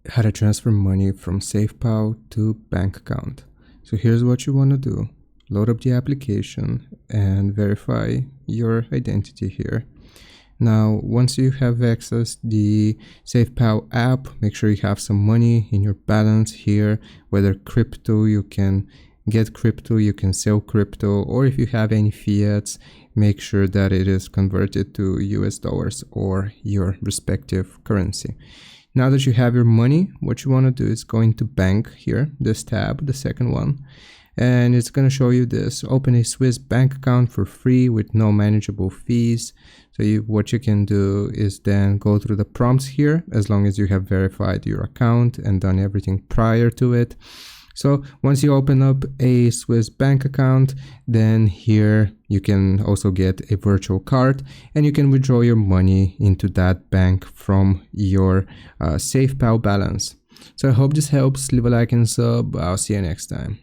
how to transfer money from Safepal to bank account. So here's what you want to do. Load up the application and verify your identity here. Now, once you have accessed the Safepal app, make sure you have some money in your balance here, whether crypto, you can get crypto, you can sell crypto, or if you have any fiats, make sure that it is converted to US dollars or your respective currency. Now that you have your money, what you want to do is go into bank here, this tab, the second one, and it's going to show you this: open a Swiss bank account for free with no manageable fees. So what you can do is then go through the prompts here, as long as you have verified your account and done everything prior to it. So once you open up a Swiss bank account, then here you can also get a virtual card and you can withdraw your money into that bank from your Safepal balance. So I hope this helps. Leave a like and sub. I'll see you next time.